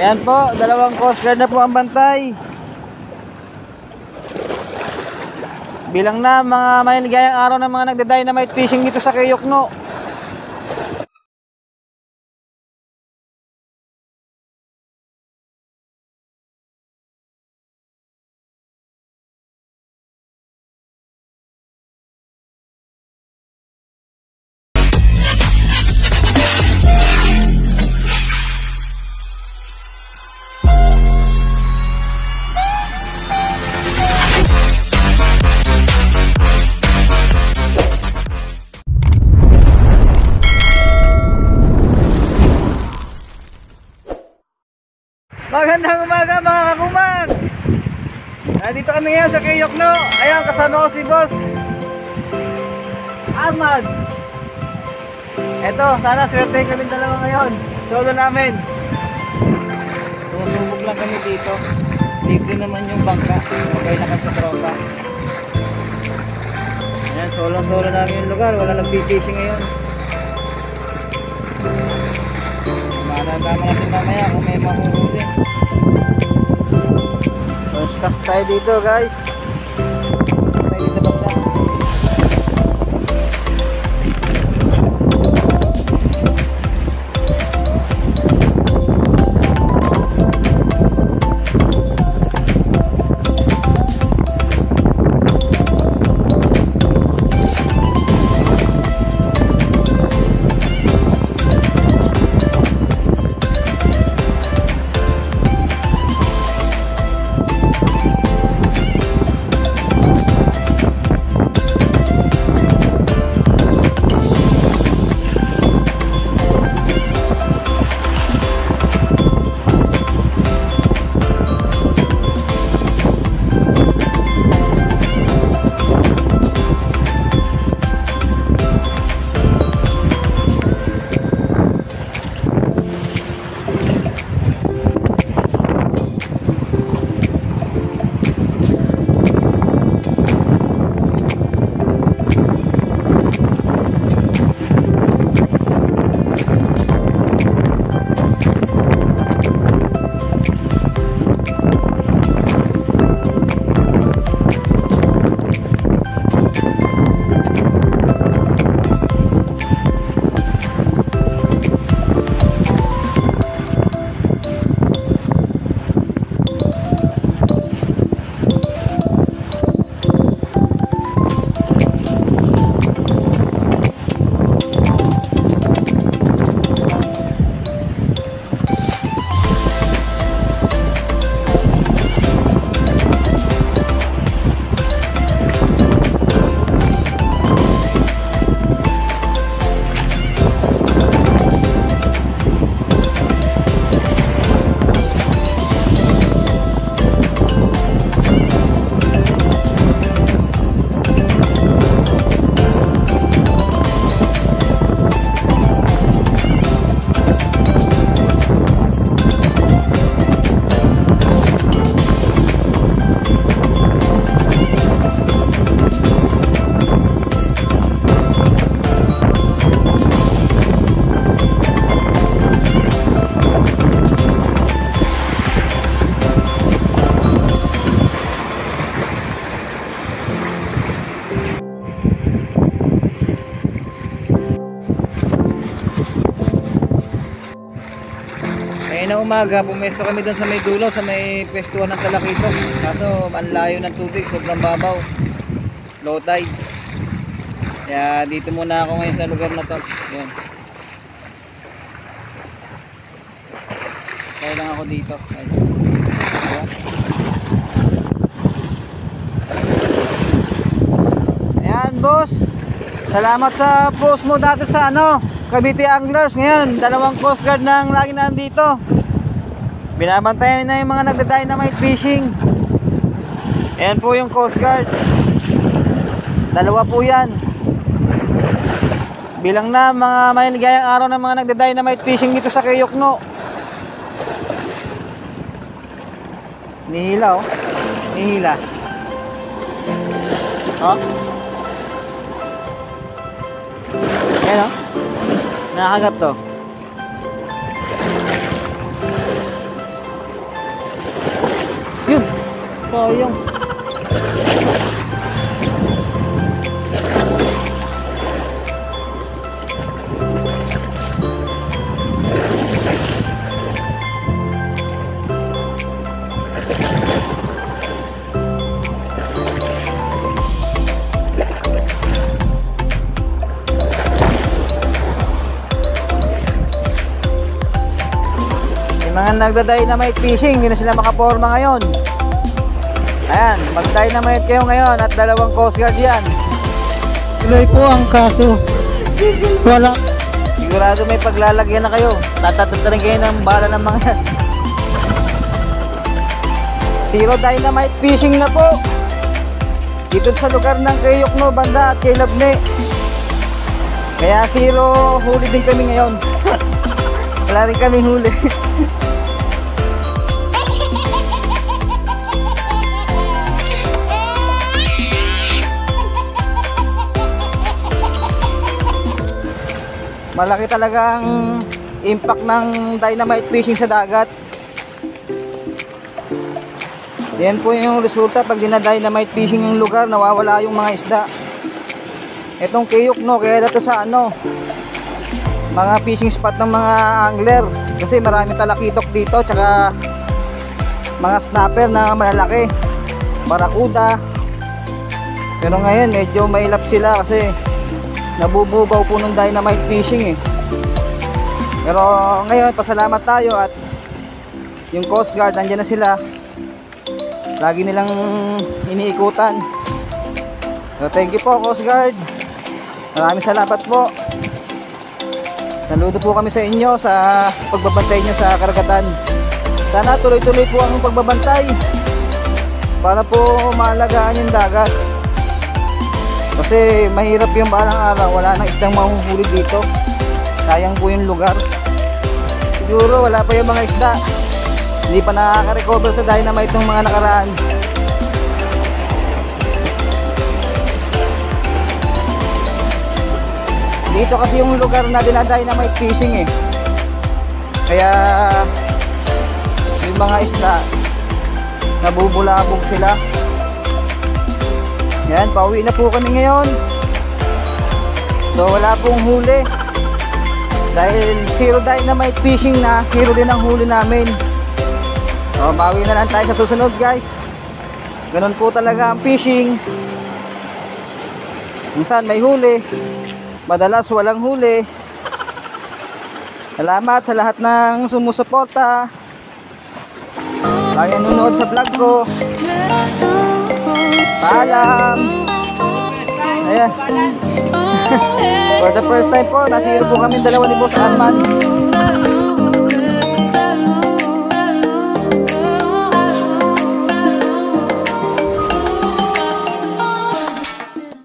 Ayan po, dalawang coast guard na po ang bantay. Bilang na mga maligayang araw ng mga nagda-dynamite fishing dito sa Kayokno. Magandang umaga mga kakumag. Dito kami ngayon sa Kayokno. Ayan, kasama ko si Boss Ahmad. Eto, sana swerte kami dalawa ngayon. Solo namin. Sumusubok lang kami dito. Libre naman yung bangka. Okay na kami sa tropa. Ayan, solo namin yung lugar. Wala nag-fishing ngayon. Malalaman natin mamaya kung may mahuhuli. First cast tayo dito, guys. Tayo dito bangka. Ngayon na umaga, pumesto kami doon sa may dulo, sa may pwestuhan ng Talakito. Kaso, ang layo ng tubig, sobrang babaw. Low tide. Kaya dito muna ako ngayon sa lugar na to. Yan. Kaya lang ako dito. Ayan, boss. Salamat sa post mo dati sa Cavite Anglers. Ngayon, dalawang coast guard na ang lagi nandito. Binabantayan na yung mga nagda-dynamite fishing. Ayan po yung coast guard. Dalawa po yan. Bilang na mga maligayang araw ng mga nagda-dynamite fishing dito sa Kayokno. Nihila oh. Nihila. Oh. Ayan oh. Nakagat to. sayang. Mga nagda-dynamite fishing, hindi na sila makaporma ngayon. Ayan, mag-dynamite kayo ngayon at 2 Coast Guard yan. Tuloy po ang kaso. Wala. Sigurado may paglalagyan na kayo. Tatatat rin kayo ng bala ng mga yan. Zero dynamite fishing na po. Dito sa lugar ng kay Yukno Banda at kay Labne. Kaya zero huli din kami ngayon. Wala rin kami huli. Malaki talaga ang impact ng dynamite fishing sa dagat. Yan po yung resulta pag dina-dynamite fishing yung lugar, nawawala yung mga isda. Itong kiyok, no, kaya dito sa ano, mga fishing spot ng mga angler, kasi marami talakitok dito, tsaka mga snapper na malalaki, barakuda. Pero ngayon medyo mailap sila kasi nabubugaw po ng dynamite fishing eh. Pero ngayon pasalamat tayo at yung Coast Guard nandiyan na sila, lagi nilang iniikutan. So thank you po Coast Guard, maraming salamat po. Saludo po kami sa inyo sa pagbabantay nyo sa karagatan. Sana tuloy-tuloy po ang pagbabantay para po maalagaan yung dagat. Kasi mahirap yung balang araw, wala nang isdang mahuhuli dito. Sayang po yung lugar. Siguro wala pa yung mga isda, hindi pa nakaka-recover sa dynamite ng mga nakaraan. Dito kasi yung lugar na dina-dynamite fishing eh. Kaya yung mga isda nabubulabog sila. Yan, pauwi na po kami ngayon. So wala pong huli. Dahil zero dynamite fishing na, zero din ang huli namin. So bawi na lang tayo sa susunod guys. Ganun po talaga ang fishing. Minsan may huli, madalas walang huli. Salamat sa lahat ng sumusuporta, lagi nanonood sa vlog ko. Paalam. Ayan. For the first time po, nasiro po kami dalawa ni Boss Arman.